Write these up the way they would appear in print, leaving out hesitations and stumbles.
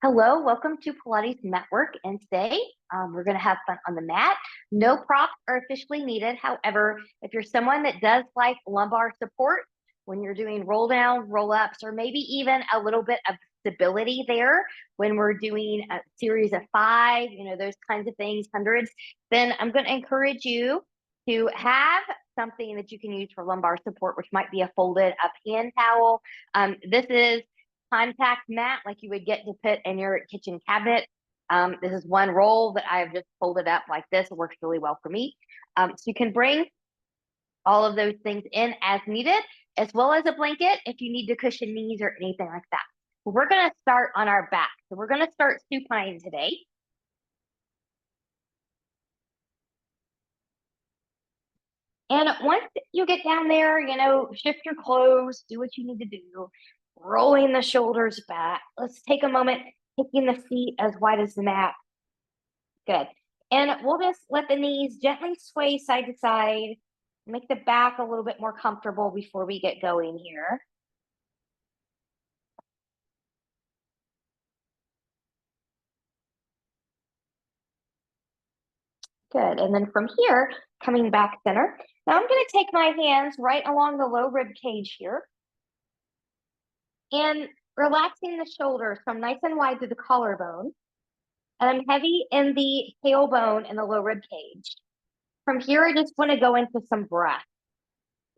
Hello, welcome to Pilates Matwork. And today we're going to have fun on the mat. No props are officially needed. However, if you're someone that does like lumbar support when you're doing roll down, roll ups, or maybe even a little bit of stability there when we're doing a series of 5, those kinds of things, hundreds, then I'm going to encourage you to have something that you can use for lumbar support, which might be a folded up hand towel. This is contact mat like you would get to put in your kitchen cabinet. This is one roll that I have just folded up like this. It works really well for me. So you can bring all of those things in as needed, as well as a blanket if you need to cushion knees or anything like that. We're going to start on our back. So we're going to start supine today. And once you get down there, shift your clothes, do what you need to do, rolling the shoulders back. Let's take a moment, kicking the feet as wide as the mat. Good. And we'll just let the knees gently sway side to side, make the back a little bit more comfortable before we get going here. Good. And then from here, coming back center. Now I'm going to take my hands right along the low rib cage here and relaxing the shoulders from nice and wide to the collarbone. And I'm heavy in the tailbone and the low rib cage. From here, I just want to go into some breath.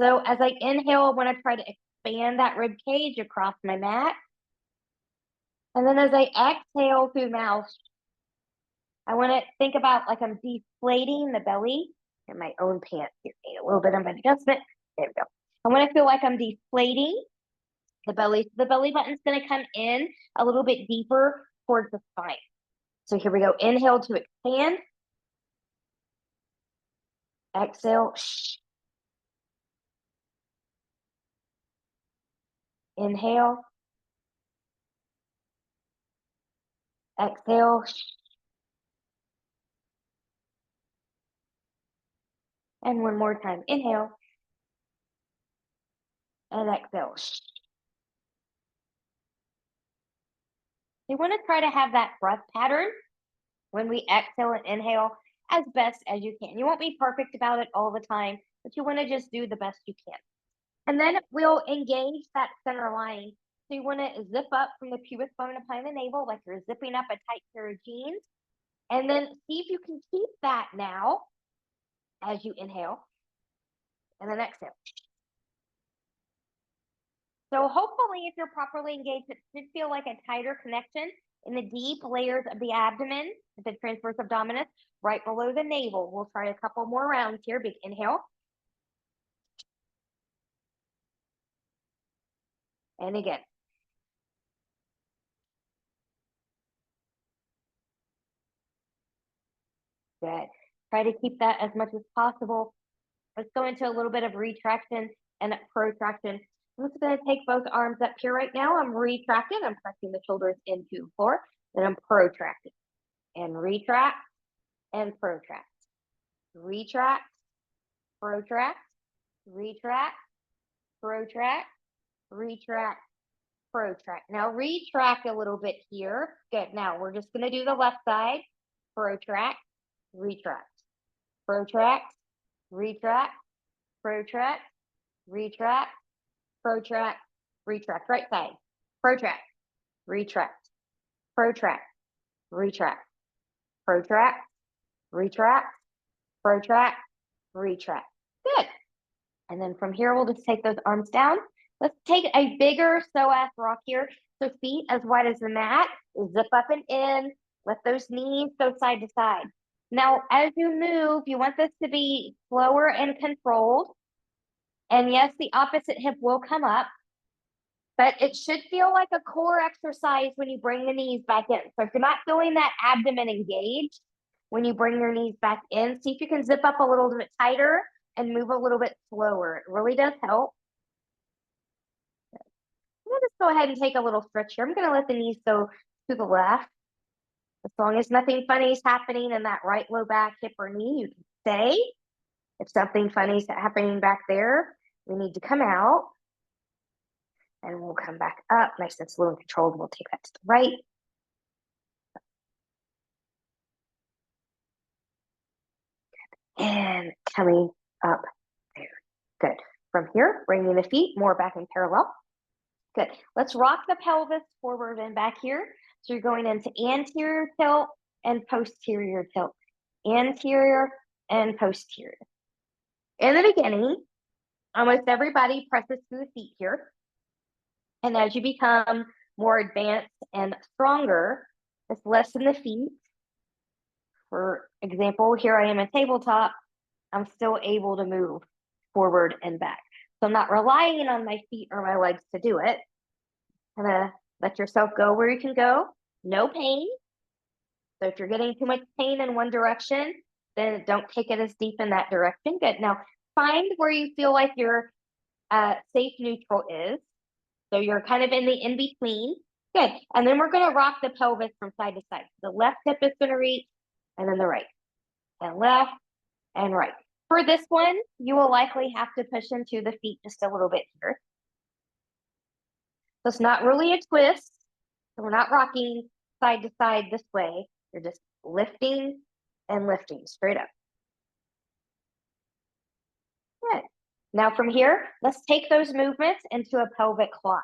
So as I inhale, I want to try to expand that rib cage across my mat. And then as I exhale through mouth, I want to think about like I'm deflating the belly in my own pants here. Need a little bit of an adjustment. There we go. I want to feel like I'm deflating the belly. The belly button's going to come in a little bit deeper towards the spine. So here we go. Inhale to expand. Exhale. Inhale. Exhale. And one more time. Inhale. And exhale. You want to try to have that breath pattern when we exhale and inhale as best as you can. You won't be perfect about it all the time, but you want to just do the best you can. And then we'll engage that center line. So you want to zip up from the pubic bone behind the navel like you're zipping up a tight pair of jeans. And then see if you can keep that now as you inhale and then exhale. So hopefully, if you're properly engaged, it should feel like a tighter connection in the deep layers of the abdomen, the transverse abdominis, right below the navel. We'll try a couple more rounds here. Big inhale. And again. Good. Try to keep that as much as possible. Let's go into a little bit of retraction and protraction. I'm just going to take both arms up here right now. I'm retracting. I'm pressing the shoulders into the floor. Then I'm protracting. And retract and protract. Retract, protract, retract, protract, retract, protract. Now retract a little bit here. Good. Now we're just going to do the left side. Protract, retract, protract, retract, protract, retract, protract, retract. Right side. Protract, retract, protract, retract, protract, retract, protract, retract. Good. And then from here, we'll just take those arms down. Let's take a bigger psoas rock here. So feet as wide as the mat, zip up and in. Let those knees go side to side. Now, as you move, you want this to be slower and controlled. And yes, the opposite hip will come up, but it should feel like a core exercise when you bring the knees back in. So if you're not feeling that abdomen engaged when you bring your knees back in, see if you can zip up a little bit tighter and move a little bit slower. It really does help. I'm going to just go ahead and take a little stretch here. I'm going to let the knees go to the left. As long as nothing funny is happening in that right low back, hip, or knee, you can stay. If something funny is happening back there, we need to come out. And we'll come back up, nice and slow and controlled. We'll take that to the right. and coming up there. Good. From here, bringing the feet more back in parallel. Good. Let's rock the pelvis forward and back here. So you're going into anterior tilt and posterior tilt. Anterior and posterior. In the beginning, almost everybody presses through the feet here. And as you become more advanced and stronger, it's less in the feet. For example, here I am in tabletop. I'm still able to move forward and back. So I'm not relying on my feet or my legs to do it. Kind of let yourself go where you can go. No pain. So if you're getting too much pain in one direction, then don't take it as deep in that direction. Good. Now find where you feel like your safe neutral is. So you're kind of in the in-between. Good. And then we're going to rock the pelvis from side to side. The left hip is going to reach, and then the right. And left and right. For this one, you will likely have to push into the feet just a little bit here. So it's not really a twist. So we're not rocking side to side this way. You're just lifting and lifting straight up. Good. Now from here, let's take those movements into a pelvic clock.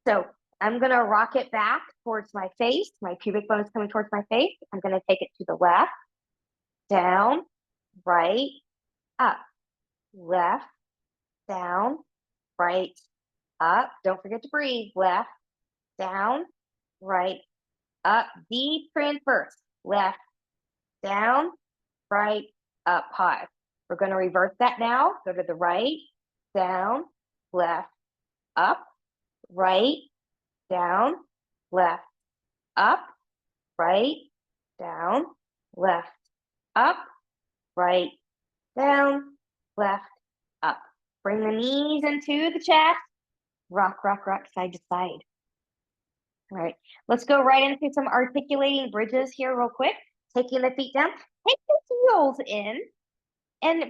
So I'm going to rock it back towards my face. My pubic bone is coming towards my face. I'm going to take it to the left, down, right, up, left, down, right, up. Don't forget to breathe. Left, down, right, up. Deep in first. Left, down, right, up, pause. We're going to reverse that now. Go to the right, down, left, up, right, down, left, up, right, down, left, up, right, down, left, up. Bring the knees into the chest. Rock, rock, rock, side to side. All right, let's go right into some articulating bridges here real quick. Taking the feet down. Take the heels in.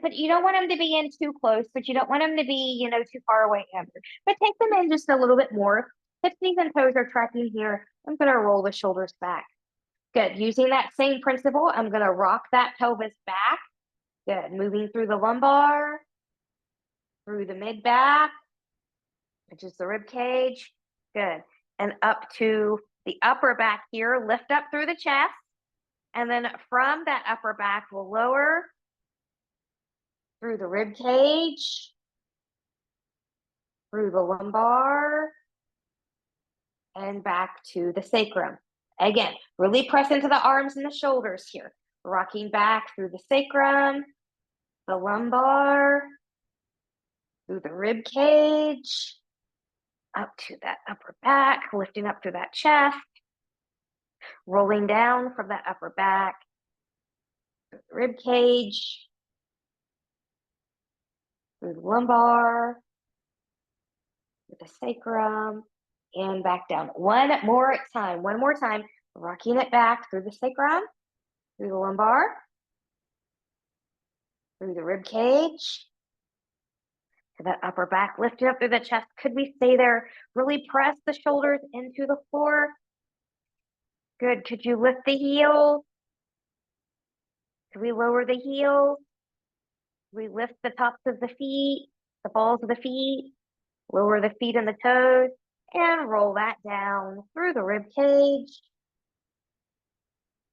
But you don't want them to be in too close, but you don't want them to be, too far away either. But take them in just a little bit more. Hips, knees, and toes are tracking here. I'm going to roll the shoulders back. Good. Using that same principle, I'm going to rock that pelvis back. Good. Moving through the lumbar, through the mid-back, which is the rib cage. Good. And up to the upper back here. Lift up through the chest. And then from that upper back, we'll lower through the rib cage, through the lumbar, and back to the sacrum. Again, really press into the arms and the shoulders here. Rocking back through the sacrum, the lumbar, through the rib cage, up to that upper back, lifting up through that chest, rolling down from that upper back, through the rib cage, through the lumbar, through the sacrum, and back down. One more time, rocking it back through the sacrum, through the lumbar, through the rib cage, to that upper back, lifting up through the chest. Could we stay there? Really press the shoulders into the floor. Good. Could you lift the heels? Could we lower the heels? We lift the tops of the feet, the balls of the feet, lower the feet and the toes, and roll that down through the rib cage,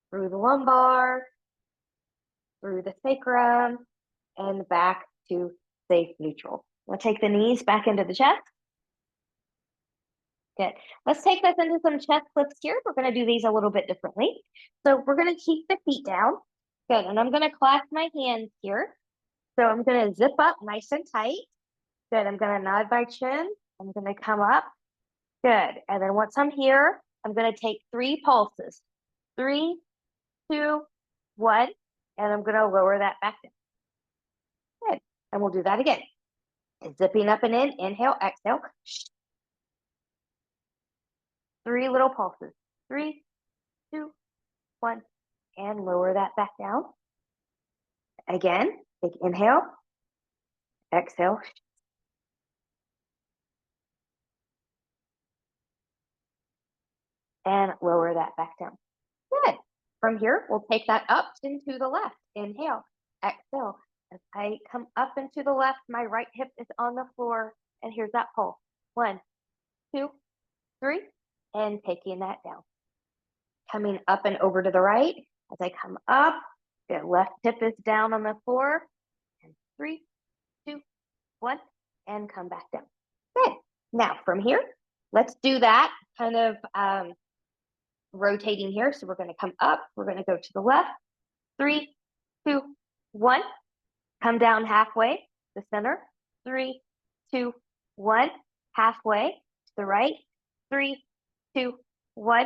through the lumbar, through the sacrum, and back to safe neutral. We'll take the knees back into the chest. Good. Let's take this into some chest lifts here. We're going to do these a little bit differently. So we're going to keep the feet down. Good. And I'm going to clasp my hands here. So I'm going to zip up nice and tight. Good. I'm going to nod my chin. I'm going to come up. Good. And then once I'm here, I'm going to take 3 pulses. 3, 2, 1. And I'm going to lower that back down. Good. And we'll do that again. Zipping up and in. Inhale, exhale. 3 little pulses. 3, 2, 1. And lower that back down. Again, big inhale. Exhale. And lower that back down. Good. From here, we'll take that up into the left. Inhale. exhale. As I come up and to the left, my right hip is on the floor, and here's that pull. 1, 2, 3, and taking that down. Coming up and over to the right. As I come up, the left hip is down on the floor, and 3, 2, 1, and come back down. Good. Now from here, let's do that kind of rotating here. So we're going to come up, we're going to go to the left. 3, 2, 1. Come down halfway, the center. 3, 2, 1. Halfway to the right. 3, 2, 1.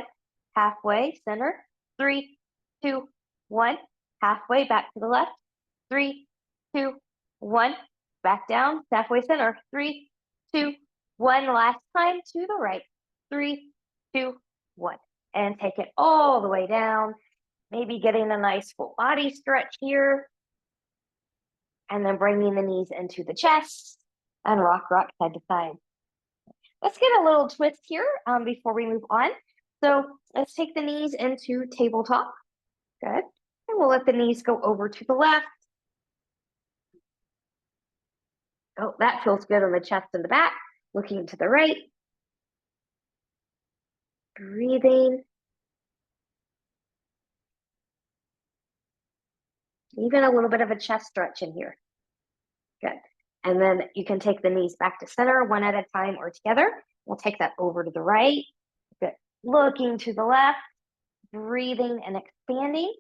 Halfway, center. 3, 2, 1. Halfway back to the left. 3, 2, 1. Back down, halfway center. 3, 2, 1. Last time to the right. 3, 2, 1. And take it all the way down. Maybe getting a nice full body stretch here. And then bringing the knees into the chest and rock side to side. Let's get a little twist here before we move on. So let's take the knees into tabletop. Good. And we'll let the knees go over to the left. Oh, that feels good on the chest and the back. Looking to the right. Breathing. Even a little bit of a chest stretch in here. Good. And then you can take the knees back to center one at a time or together. We'll take that over to the right. Good. Looking to the left. Breathing and expanding.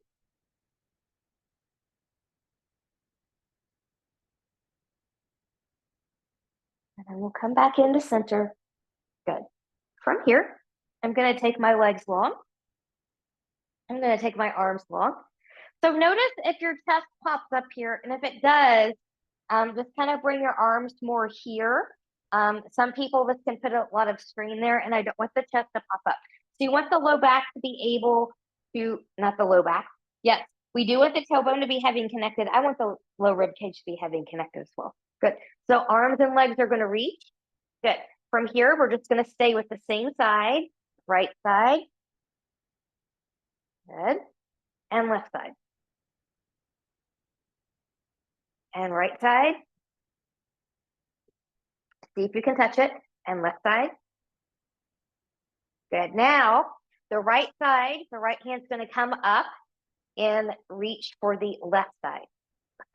And then we'll come back into center. Good. From here, I'm going to take my legs long. I'm going to take my arms long. So notice if your chest pops up here, and if it does, just kind of bring your arms more here. Some people, this can put a lot of strain there, and I don't want the chest to pop up. So you want the low back to be able to, not the low back. Yes, we do want the tailbone to be heavy and connected. I want the low rib cage to be heavy and connected as well. Good. So arms and legs are going to reach. Good. From here, we're just going to stay with the same side, right side. Good. And left side. And right side. See if you can touch it. And left side. Good. Now, the right side, the right hand's going to come up and reach for the left side.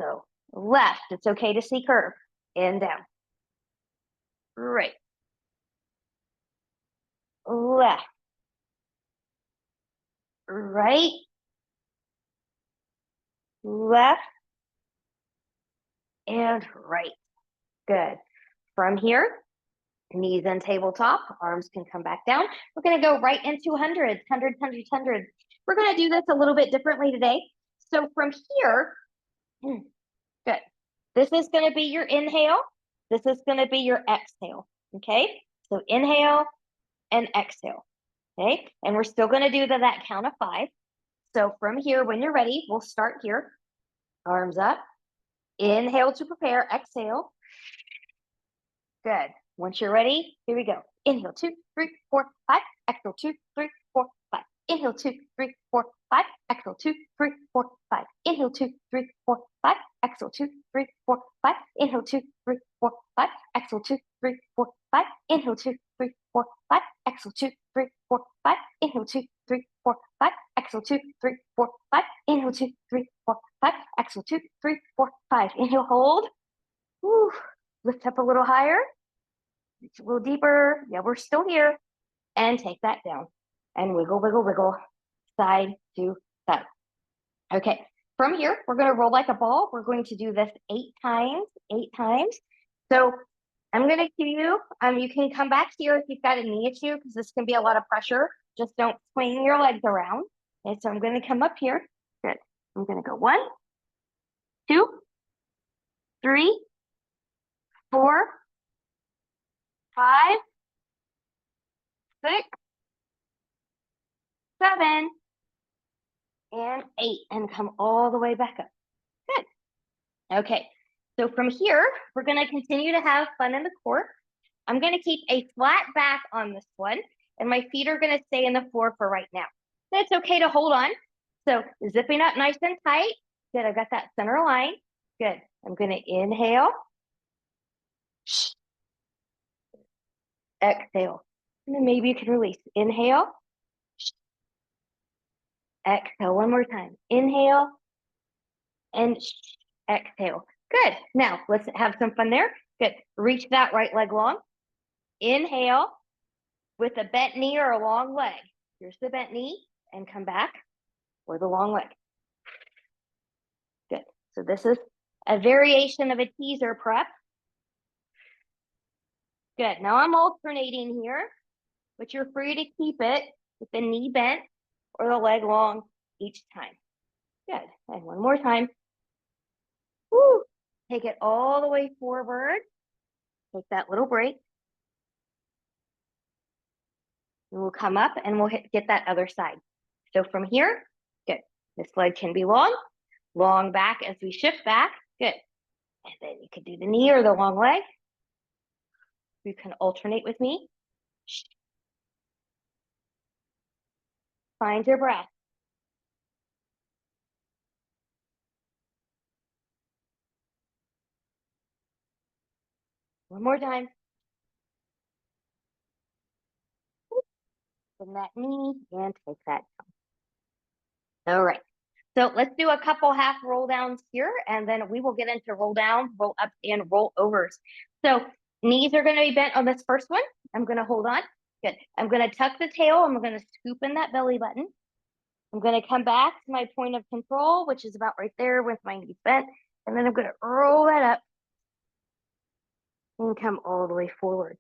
So left, it's okay to see curve. And down. Right. Left. Right. Left. And right. Good. From here, knees in tabletop, arms can come back down. We're going to go right into hundreds. We're going to do this a little bit differently today. So from here, good. This is going to be your inhale. This is going to be your exhale. Okay. So inhale and exhale. Okay. And we're still going to do that count of 5. So from here, when you're ready, we'll start here. Arms up. Inhale to prepare. Exhale. Good. Once you're ready, here we go. Inhale, 2, 3, 4, 5. Exhale, 2, 3, 4, 5. Inhale, 2, 3, 4, 5. Exhale, 2, 3, 4, 5. Inhale, 2, 3, 4, 5. Exhale, 2, 3, 4, 5. Inhale, 2, 3, 4, 5. Exhale, 2, 3, 4, 5. Inhale, 2, 3, 4, 5. Exhale, 2, 3, 4, 5. Inhale, 2, 3, 4, 5. Exhale, 2, 3, 4, 5. Inhale, 2, 3, 4, 5. Exhale, 2, 3, 4, 5. Inhale, hold. Woo. Lift up a little higher. Reach a little deeper. Yeah, we're still here. And take that down. And wiggle, wiggle, wiggle. Side to side. Okay. From here, we're going to roll like a ball. We're going to do this 8 times. 8 times. So I'm going to give you, you can come back here if you've got a knee issue, because this can be a lot of pressure. Just don't swing your legs around. Okay, so I'm going to come up here. Good. I'm going to go 1, 2, 3, 4, 5, 6, 7, and 8, and come all the way back up. Good. Okay, so from here, we're going to continue to have fun in the core. I'm going to keep a flat back on this one, and my feet are going to stay in the floor for right now. It's okay to hold on. So zipping up nice and tight, Good, I've got that center line. Good, I'm gonna inhale. Exhale. And then maybe you can release. Inhale. Exhale one more time. Inhale and exhale. Good. Now let's have some fun there. Good. Reach that right leg long. Inhale with a bent knee or a long leg. Here's the bent knee and come back for the long leg. Good. So this is a variation of a teaser prep. Good. Now I'm alternating here, but you're free to keep it with the knee bent or the leg long each time. Good. And one more time. Woo. Take it all the way forward. Take that little break. And we'll come up and we'll get that other side. So from here, good. This leg can be long back as we shift back. Good. And then you could do the knee or the long leg. You can alternate with me. Find your breath. One more time. Bring that knee and take that down. All right. So let's do a couple half roll downs here, and then we will get into roll down, roll up, and roll overs. So knees are going to be bent on this first one. I'm going to hold on. Good. I'm going to tuck the tail. I'm going to scoop in that belly button. I'm going to come back to my point of control, which is about right there with my knees bent. And then I'm going to roll that up and come all the way forward.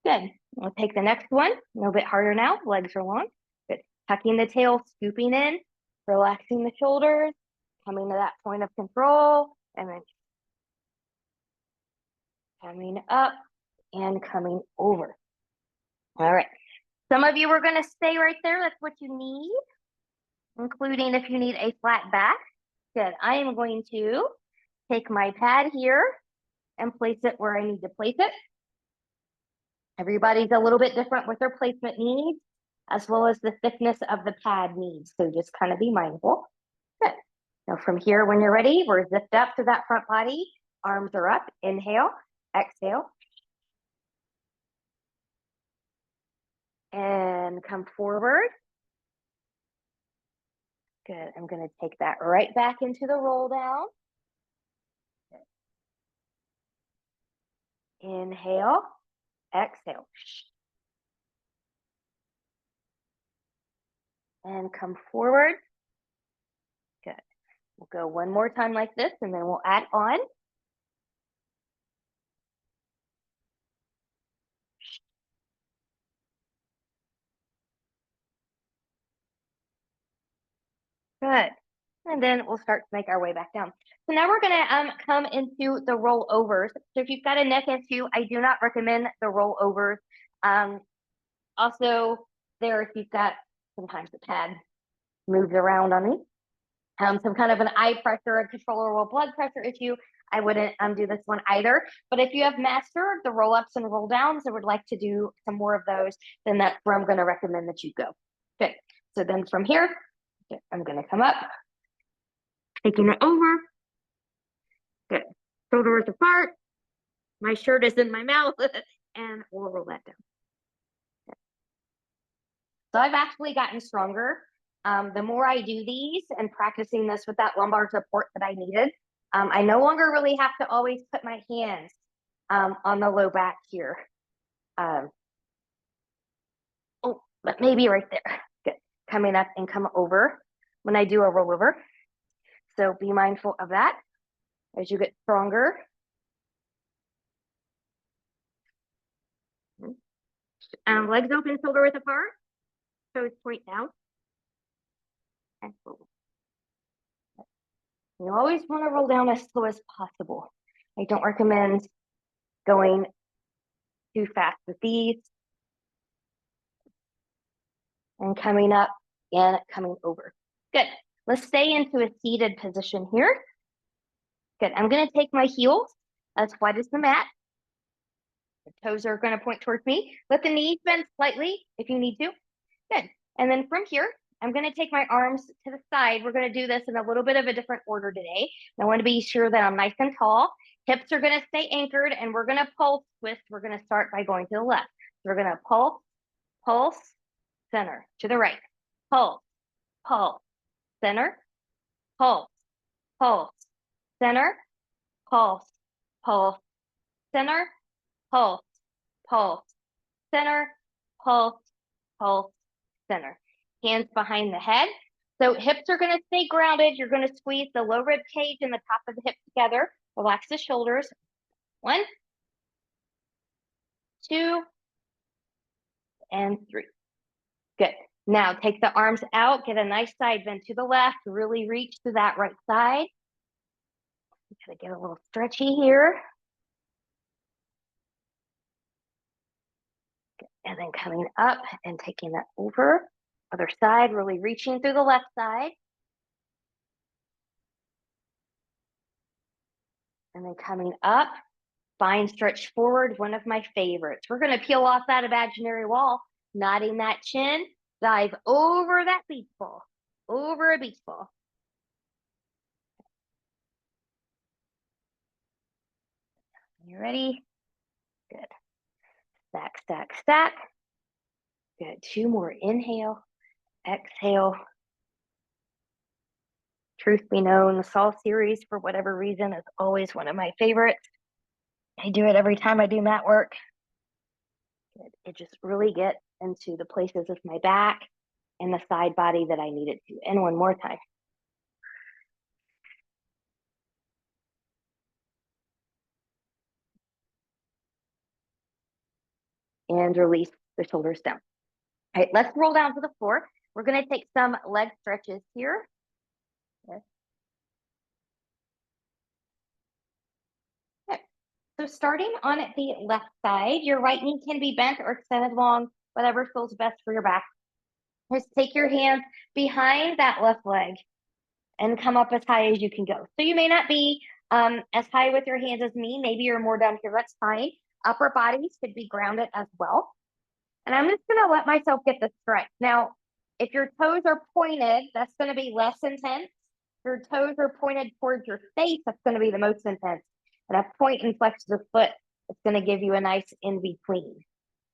Good. We'll take the next one. A little bit harder now. Legs are long. Good. Tucking the tail, scooping in, relaxing the shoulders, coming to that point of control, and then coming up and coming over. All right. Some of you are going to stay right there. That's what you need, including if you need a flat back. Good. I am going to take my pad here and place it where I need to place it. Everybody's a little bit different with their placement needs, as well as the thickness of the pad needs. So just kind of be mindful. Good. Now from here, when you're ready, we're zipped up to that front body. Arms are up. Inhale, exhale. And come forward. Good. I'm going to take that right back into the roll down. Inhale, exhale. And come forward. Good. We'll go one more time like this, and then we'll add on. Good. And then we'll start to make our way back down. So now we're gonna come into the rollovers. So if you've got a neck issue, I do not recommend the rollovers. Also there, if you've got, sometimes the pad moves around on me, some kind of an eye pressure, a controllable blood pressure issue, I wouldn't do this one either. But if you have mastered the roll-ups and roll-downs and would like to do some more of those, then that's where I'm gonna recommend that you go. Good. So then from here, I'm gonna come up, taking it over. Good. Shoulders apart. My shirt is in my mouth, and we'll roll that down. Good. So I've actually gotten stronger. The more I do these and practicing this with that lumbar support that I needed, I no longer really have to always put my hands on the low back here. Oh, but maybe right there. Good. Coming up and come over when I do a rollover. So be mindful of that as you get stronger. Legs open, shoulder width apart. Toes point down. And roll. You always want to roll down as slow as possible. I don't recommend going too fast with these. And coming up and coming over. Good. Let's stay into a seated position here. Good. I'm going to take my heels as wide as the mat. The toes are going to point towards me. Let the knees bend slightly if you need to. Good. And then from here, I'm going to take my arms to the side. We're going to do this in a little bit of a different order today. I want to be sure that I'm nice and tall. Hips are going to stay anchored, and we're going to pulse twist. We're going to start by going to the left. So we're going to pulse, pulse, center, to the right. Pulse, pulse, center, pulse, pulse, center, pulse, pulse, center, pulse, pulse, center, pulse, pulse, center. Hands behind the head. So hips are going to stay grounded. You're going to squeeze the low rib cage and the top of the hip together. Relax the shoulders. 1, 2, and 3. Good. Now take the arms out. Get a nice side bend to the left. Really reach to that right side. Gotta get a little stretchy here. And then coming up and taking that over. Other side, really reaching through the left side. And then coming up, spine stretch forward, one of my favorites. We're going to peel off that imaginary wall, nodding that chin, dive over that beach ball, over a beach ball. You ready? Good. Stack, stack, stack. Good. 2 more. Inhale, exhale. Truth be known, the Saul series, for whatever reason, is always one of my favorites. I do it every time I do mat work. Good. It just really gets into the places of my back and the side body that I need it to. And one more time. And release the shoulders down. All right, let's roll down to the floor. We're going to take some leg stretches here. Yes. Okay. So starting on the left side, your right knee can be bent or extended long, whatever feels best for your back. Just take your hands behind that left leg and come up as high as you can go. So you may not be as high with your hands as me. Maybe you're more down here. That's fine. Upper bodies should be grounded as well. And I'm just going to let myself get the stretch. Now, if your toes are pointed, that's going to be less intense. If your toes are pointed towards your face, that's going to be the most intense. And a point and flex of the foot, it's going to give you a nice in-between.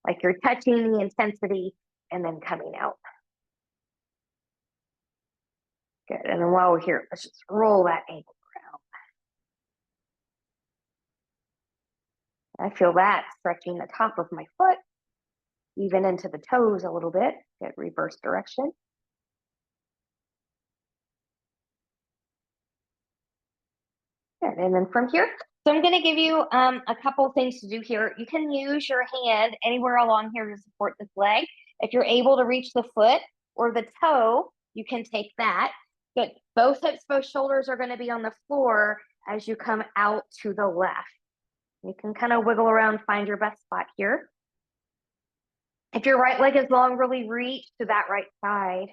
Like you're touching the intensity and then coming out. Good. And then while we're here, let's just roll that ankle around. I feel that stretching the top of my foot, even into the toes a little bit. Get reverse direction. Good. And then from here, so I'm going to give you a couple things to do here. You can use your hand anywhere along here to support this leg. If you're able to reach the foot or the toe, you can take that. Good. Both hips, both shoulders are going to be on the floor as you come out to the left. You can kind of wiggle around, find your best spot here. If your right leg is long, really reach to that right side.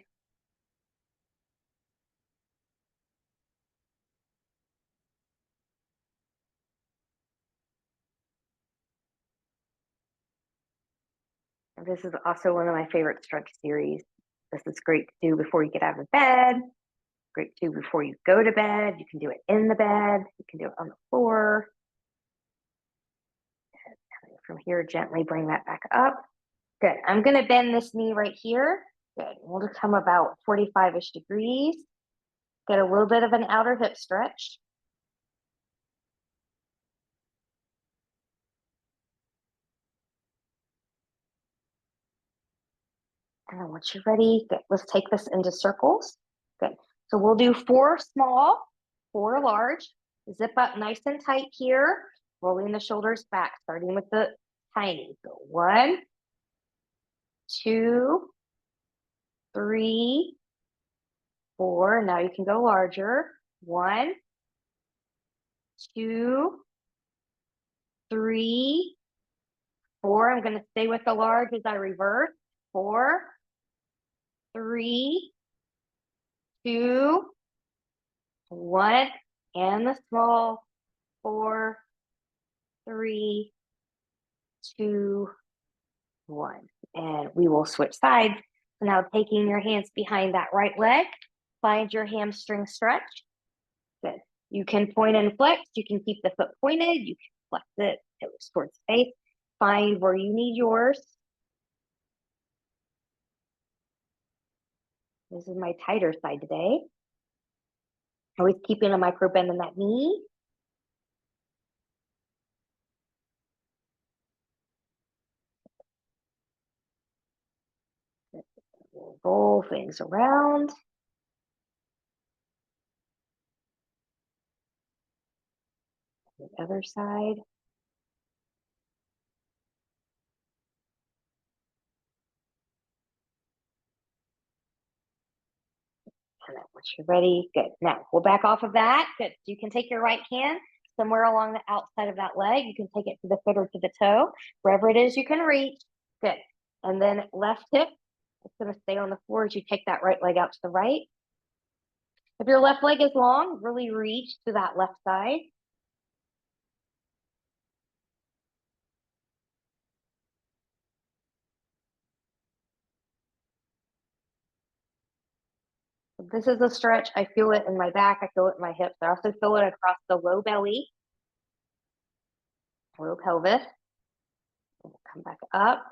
And this is also one of my favorite stretch series. This is great to do before you get out of bed. Great to do before you go to bed. You can do it in the bed. You can do it on the floor. From here, gently bring that back up. Good. I'm going to bend this knee right here. Good. We'll just come about 45-ish degrees. Get a little bit of an outer hip stretch. And then once you're ready, good. Let's take this into circles. Good. So we'll do 4 small, 4 large. Zip up nice and tight here, rolling the shoulders back, starting with the tiny. So 1, 2, 3, 4. Now you can go larger. 1, 2, 3, 4. I'm going to stay with the large as I reverse. 4, 3, 2, 1, and the small. 4, 3, 2, 1. And we will switch sides. So now taking your hands behind that right leg, find your hamstring stretch. Good. You can point and flex. You can keep the foot pointed. You can flex it, toes towards face. Find where you need yours. This is my tighter side today. Always keeping a micro bend in that knee. We'll roll things around. The other side. And then once you're ready, good. Now we'll back off of that. Good. You can take your right hand somewhere along the outside of that leg. You can take it to the foot or to the toe, wherever it is you can reach. Good. And then left hip, it's going to stay on the floor as you take that right leg out to the right. If your left leg is long, really reach to that left side. This is a stretch. I feel it in my back. I feel it in my hips. I also feel it across the low belly, low pelvis. Come back up.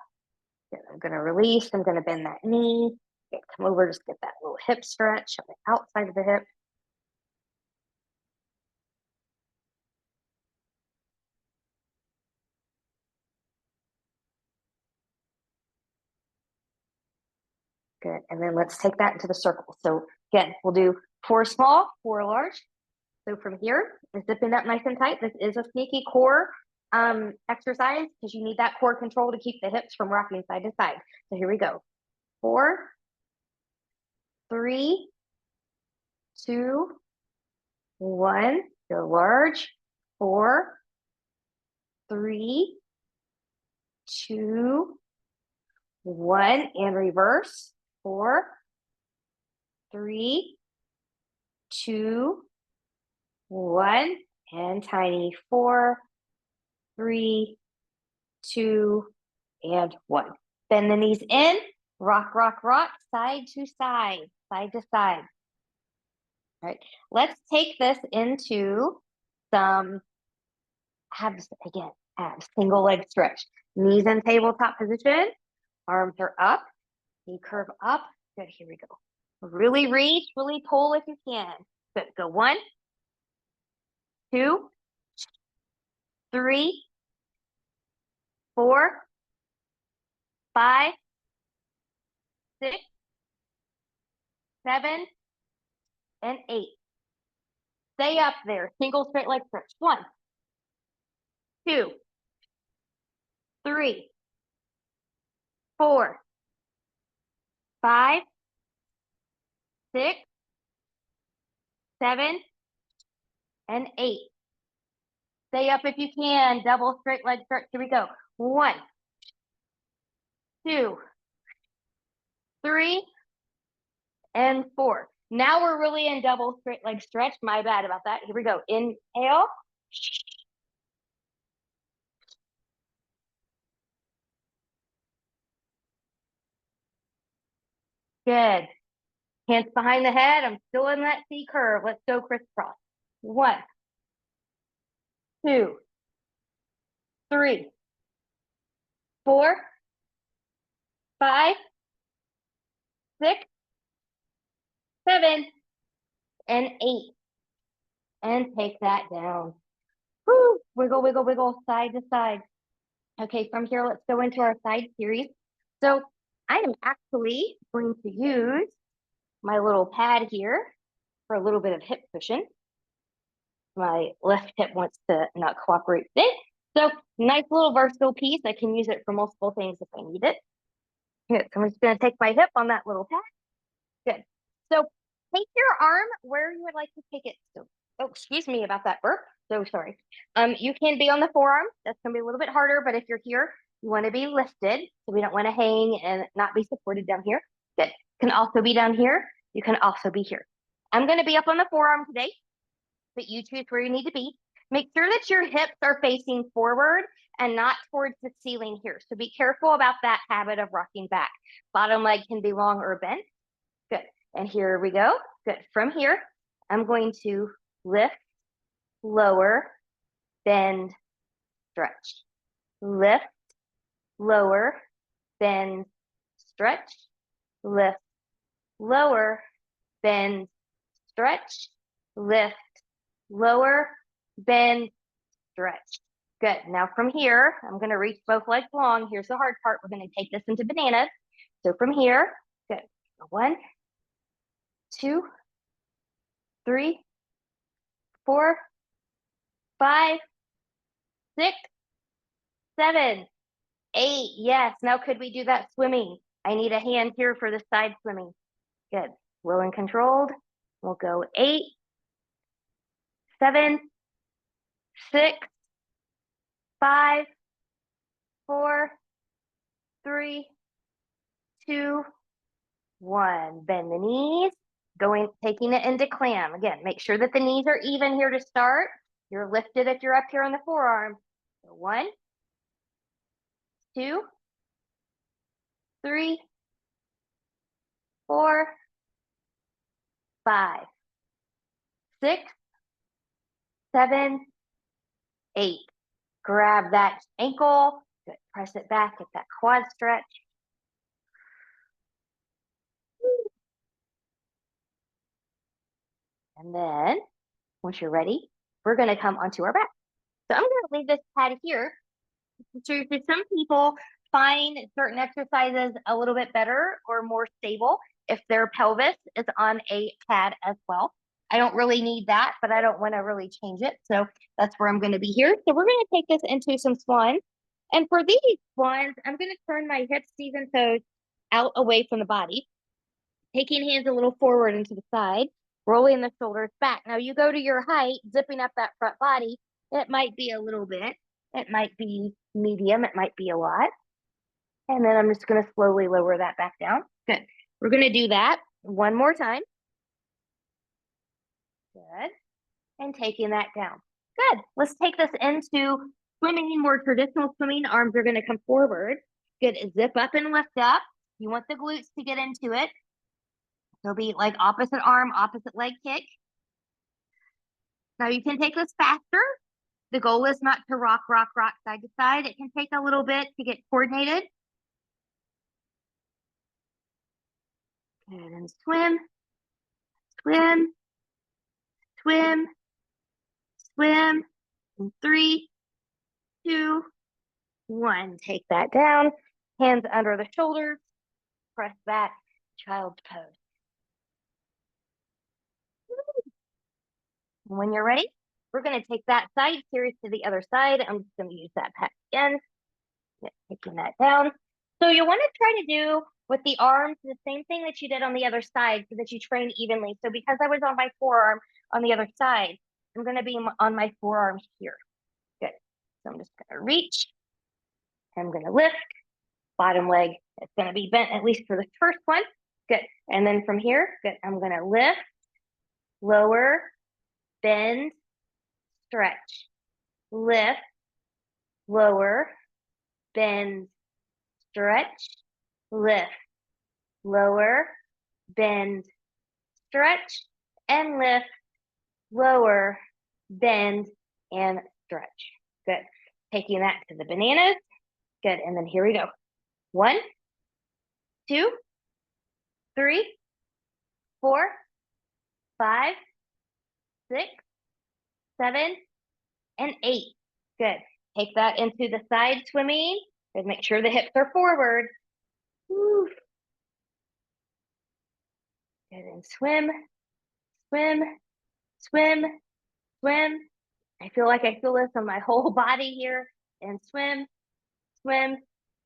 Good. I'm going to release. I'm going to bend that knee. Good. Come over. Just get that little hip stretch on the outside of the hip. Good. And then let's take that into the circle. So again, we'll do 4 small, 4 large. So from here, zipping up nice and tight. This is a sneaky core exercise because you need that core control to keep the hips from rocking side to side. So here we go. 4, 3, 2, 1. Go large. 4, 3, 2, 1. And reverse. 4, 3, 2, 1. And tiny. 4, 3, 2, and 1. Bend the knees in. Rock, rock, rock. Side to side. Side to side. All right. Let's take this into some abs again. Abs. Single leg stretch. Knees in tabletop position. Arms are up. Knee curve up. Good. Here we go. Really reach. Really pull if you can. Good. Go 1, 2, 3, 4, 5, 6, 7, and 8. Stay up there. Single straight leg stretch. 1, 2, 3, 4, 5, 6, 7, and 8. Stay up if you can. Double straight leg stretch. Here we go. 1, 2, 3, and 4. Now we're really in double straight leg stretch. My bad about that. Here we go. Inhale. Good. Hands behind the head. I'm still in that C curve. Let's go crisscross. 1, 2, 3, 4, 5, 6, 7, and 8. And take that down. Woo! Wiggle, wiggle, wiggle, side to side. Okay, from here, let's go into our side series. So I am actually going to use my little pad here for a little bit of hip cushion. My left hip wants to not cooperate today. So nice little versatile piece. I can use it for multiple things if I need it. Good. So I'm just going to take my hip on that little pad. Good. So take your arm where you would like to take it. So, oh, excuse me about that burp. So sorry. You can be on the forearm. That's going to be a little bit harder, but if you're here, you want to be lifted. So we don't want to hang and not be supported down here. Good. Can also be down here. You can also be here. I'm going to be up on the forearm today, but you choose where you need to be. Make sure that your hips are facing forward and not towards the ceiling here. So be careful about that habit of rocking back. Bottom leg can be long or bent. Good. And here we go. Good. From here, I'm going to lift, lower, bend, stretch. Lift, lower, bend, stretch. Lift, lower, bend, stretch. Lift, lower, bend, stretch. Good. Now from here, I'm going to reach both legs long. Here's the hard part. We're going to take this into bananas. So from here, good. 1, 2, 3, 4, 5, 6, 7, 8. Yes. Now could we do that swimming? I need a hand here for the side swimming. Good. Slow and controlled. We'll go 8, 7, 6, 5, 4, 3, 2, 1. Bend the knees. Taking it into clam. Again, make sure that the knees are even here to start. You're lifted if you're up here on the forearm. So 1, 2, 3, 4, 5, 6, 7, 8. Grab that ankle. Good. Press it back. Get that quad stretch. And then, once you're ready, we're going to come onto our back. So I'm going to leave this pad here. So some people find certain exercises a little bit better or more stable if their pelvis is on a pad as well. I don't really need that, but I don't want to really change it. So that's where I'm going to be here. So we're going to take this into some swans. And for these swans, I'm going to turn my hips, knees, and toes out away from the body, taking hands a little forward into the side, rolling the shoulders back. Now you go to your height, zipping up that front body. It might be a little bit. It might be medium. It might be a lot. And then I'm just going to slowly lower that back down. Good. We're going to do that one more time. Good. And taking that down. Good. Let's take this into swimming, more traditional swimming. Arms are going to come forward. Good. Zip up and lift up. You want the glutes to get into it. So be like opposite arm, opposite leg kick. Now you can take this faster. The goal is not to rock, rock, rock side to side. It can take a little bit to get coordinated. Good. And swim, swim, swim, swim. In 3, 2, 1. Take that down. Hands under the shoulders. Press back. Child's pose. When you're ready, we're going to take that side series to the other side. I'm just going to use that pad again. Taking that down. So you want to try to do with the arms the same thing that you did on the other side so that you train evenly. So because I was on my forearm on the other side, I'm going to be on my forearm here. Good. So I'm just going to reach. I'm going to lift. Bottom leg is going to be bent, at least for the first one. Good. And then from here, good. I'm going to lift, lower, bend, stretch. Lift, lower, bend, stretch. Lift, lower, bend, stretch, and lift, lower, bend, and stretch. Good. Taking that to the bananas. Good. And then here we go. 1, 2, 3, 4, 5, 6, 7, and 8. Good. Take that into the side swimming. Good. Make sure the hips are forward. Woo. Good. And swim, swim, swim, swim. I feel like I feel this on my whole body here. And swim, swim,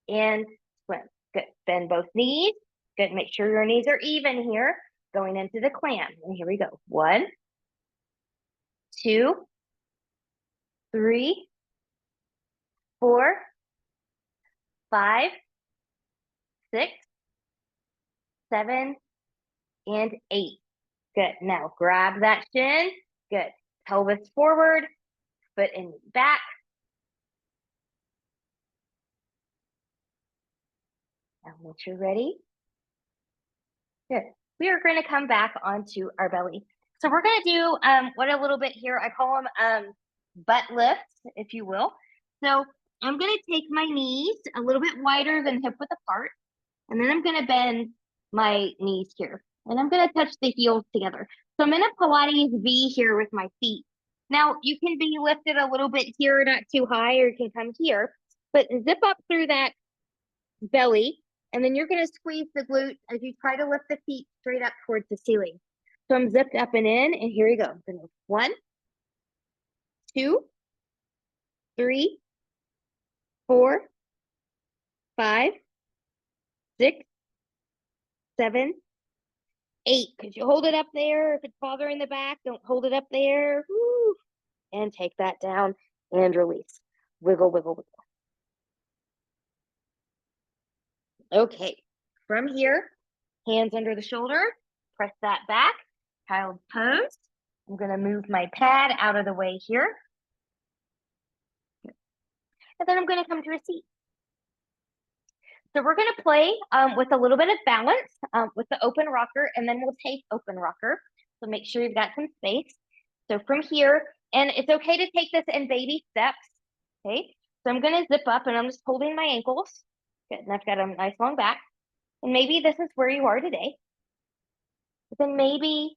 and swim. Good. Bend both knees. Good. Make sure your knees are even here. Going into the clam. And here we go. 1, 2, 3, 4, 5, 6, 7, and 8. Good. Now grab that shin. Good. Pelvis forward, foot and back. Now, once you're ready, good. We are going to come back onto our belly. So we're going to do what a little bit here. I call them butt lifts, if you will. So I'm going to take my knees a little bit wider than hip width apart, and then I'm going to bend my knees here, and I'm going to touch the heels together. So I'm in a Pilates V here with my feet. Now you can be lifted a little bit here, not too high, or you can come here, but zip up through that belly, and then you're going to squeeze the glutes as you try to lift the feet straight up towards the ceiling. So I'm zipped up and in, and here we go. I'm going to 1, 2, 3, 4, 5, 6, 7, 8. Could you hold it up there? If it's bothering the back, don't hold it up there. Woo. And take that down and release. Wiggle, wiggle, wiggle. Okay, from here, hands under the shoulder, press that back, child's pose. I'm going to move my pad out of the way here. And then I'm going to come to a seat. So we're going to play with a little bit of balance with the open rocker, and then we'll take open rocker. So make sure you've got some space. So from here, and it's okay to take this in baby steps. Okay, so I'm going to zip up, and I'm just holding my ankles. Good, and I've got a nice long back. And maybe this is where you are today. But then maybe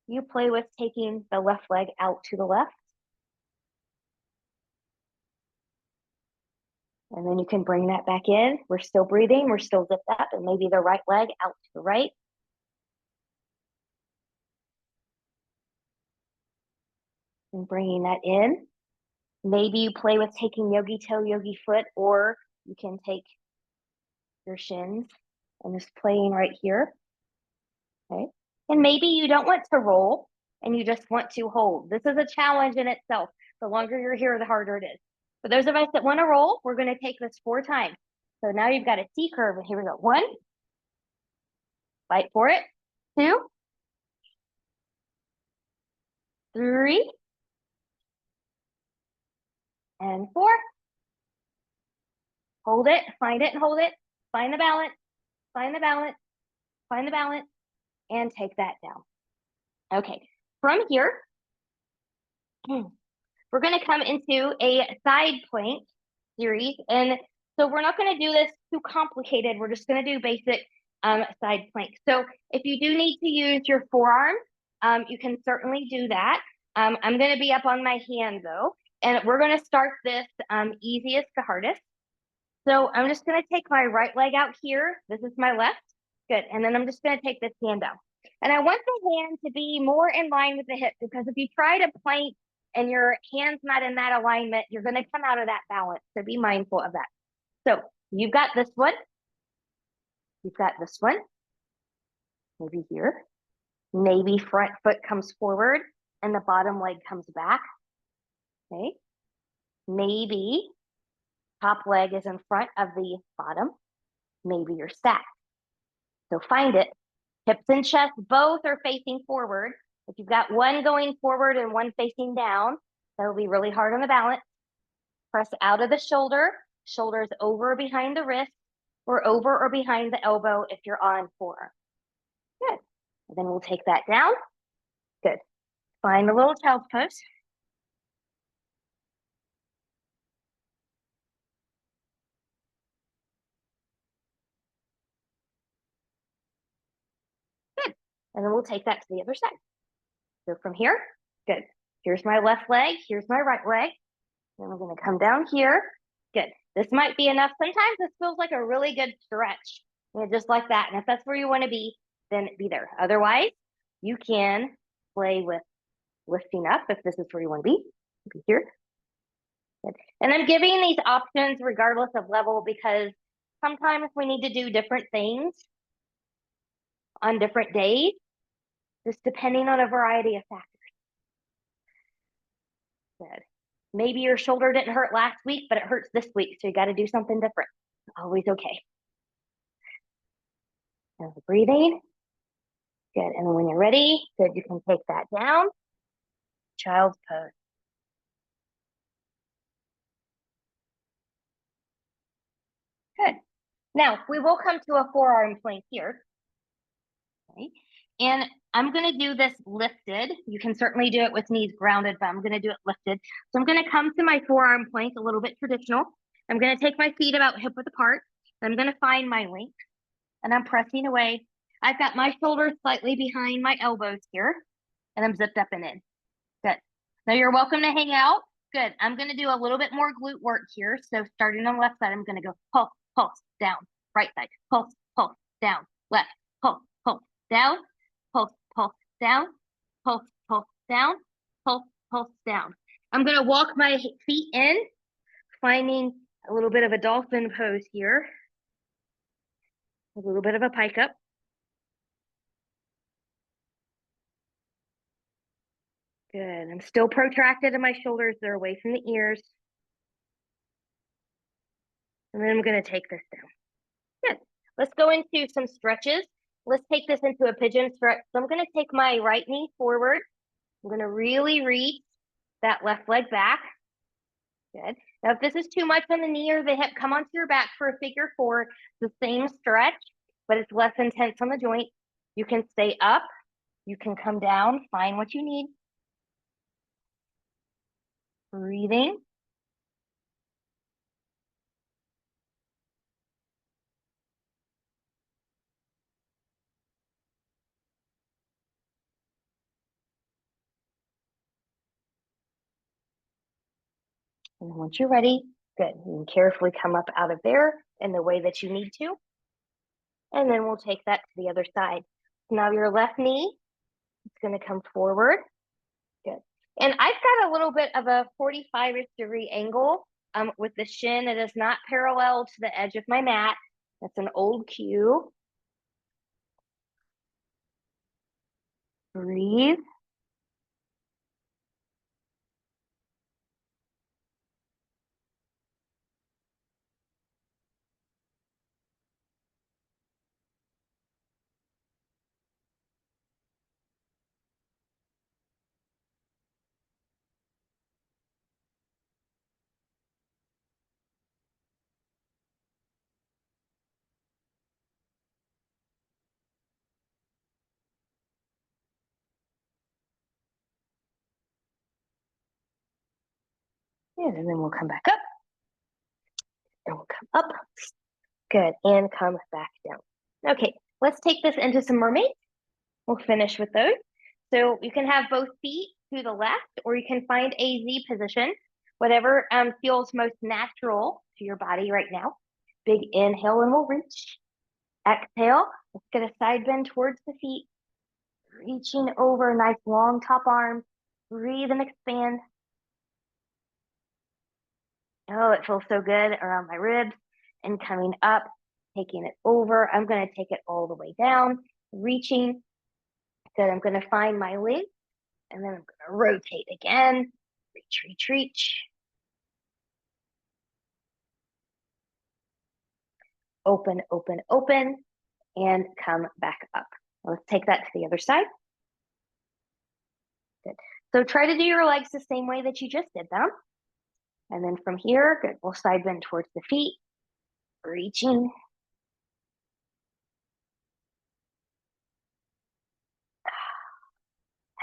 you play with taking the left leg out to the left. And then you can bring that back in. We're still breathing. We're still zipped up. And maybe the right leg out to the right. And bringing that in. Maybe you play with taking yogi toe, yogi foot, or you can take your shins and just playing right here. Okay. And maybe you don't want to roll and you just want to hold. This is a challenge in itself. The longer you're here, the harder it is. For those of us that want to roll, we're going to take this 4 times. So now you've got a C curve, and here we go. 1, fight for it. 2, 3, and 4. Hold it, find it, and hold it. Find the balance, find the balance, find the balance, and take that down. Okay, from here, we're going to come into a side plank series. And so we're not going to do this too complicated. We're just going to do basic side plank. So if you do need to use your forearm, you can certainly do that. I'm going to be up on my hand though, and we're going to start this easiest to hardest. So I'm just going to take my right leg out here. This is my left. Good. And then I'm just going to take this hand down. And I want the hand to be more in line with the hip, because if you try to plank and your hand's not in that alignment, you're going to come out of that balance. So be mindful of that. So you've got this one. You've got this one. Maybe here. Maybe front foot comes forward and the bottom leg comes back. Okay. Maybe top leg is in front of the bottom. Maybe you're stacked. So find it. Hips and chest both are facing forward. If you've got one going forward and one facing down, that'll be really hard on the balance. Press out of the shoulder, shoulders over or behind the wrist, or over or behind the elbow if you're on forearm. Good. And then we'll take that down. Good. Find the little child's pose. Good. And then we'll take that to the other side. So from here, good. Here's my left leg. Here's my right leg. Then we're going to come down here. Good. This might be enough. Sometimes this feels like a really good stretch. Just like that. And if that's where you want to be, then be there. Otherwise, you can play with lifting up if this is where you want to be. Be here. Good. And I'm giving these options regardless of level, because sometimes we need to do different things on different days, just depending on a variety of factors. Good. Maybe your shoulder didn't hurt last week, but it hurts this week, so you got to do something different. Always okay. And breathing. Good. And then when you're ready, good, you can take that down. Child's pose. Good. Now, we will come to a forearm plank here. Okay. And I'm going to do this lifted. You can certainly do it with knees grounded, but I'm going to do it lifted. So I'm going to come to my forearm plank, a little bit traditional. I'm going to take my feet about hip width apart. I'm going to find my link, and I'm pressing away. I've got my shoulders slightly behind my elbows here, and I'm zipped up and in. Good. Now you're welcome to hang out. Good. I'm going to do a little bit more glute work here. So starting on the left side, I'm going to go pulse, pulse, down. Right side, pulse, pulse, down. Left, pulse, pulse, down. Pulse, pulse, down. Pulse, pulse, down. Pulse, pulse, down. I'm going to walk my feet in, finding a little bit of a dolphin pose here. A little bit of a pike up. Good. I'm still protracted in my shoulders. They're away from the ears. And then I'm going to take this down. Good. Let's go into some stretches. Let's take this into a pigeon stretch. So I'm going to take my right knee forward. I'm going to really reach that left leg back. Good. Now, if this is too much on the knee or the hip, come onto your back for a figure four. It's the same stretch, but it's less intense on the joint. You can stay up. You can come down. Find what you need. Breathing. And once you're ready, good. You can carefully come up out of there in the way that you need to. And then we'll take that to the other side. Now your left knee, it's going to come forward. Good. And I've got a little bit of a 45-ish degree angle with the shin. It is not parallel to the edge of my mat. That's an old cue. Breathe. And then we'll come back up. And we'll come up. Good. And come back down. Okay, let's take this into some mermaids. We'll finish with those. So you can have both feet to the left, or you can find a Z position, whatever feels most natural to your body right now. Big inhale, and we'll reach. Exhale, let's get a side bend towards the feet. Reaching over, nice long top arms. Breathe and expand. Oh, it feels so good around my ribs. And coming up, taking it over. I'm going to take it all the way down, reaching. Good, I'm going to find my link, and then I'm going to rotate again. Reach, reach, reach. Open, open, open, and come back up. Let's take that to the other side. Good. So try to do your legs the same way that you just did them. And then from here, good, we'll side bend towards the feet, reaching.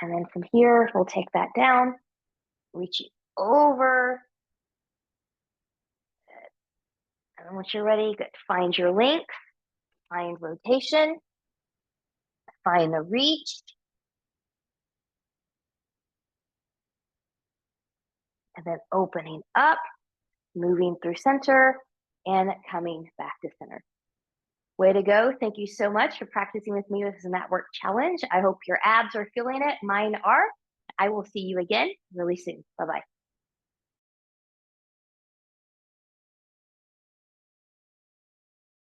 And then from here, we'll take that down, reaching over. Good. And once you're ready, good, find your length, find rotation, find the reach. And then opening up, moving through center, and coming back to center. Way to go. Thank you so much for practicing with me with the Matwork Challenge. I hope your abs are feeling it. Mine are. I will see you again really soon. Bye-bye.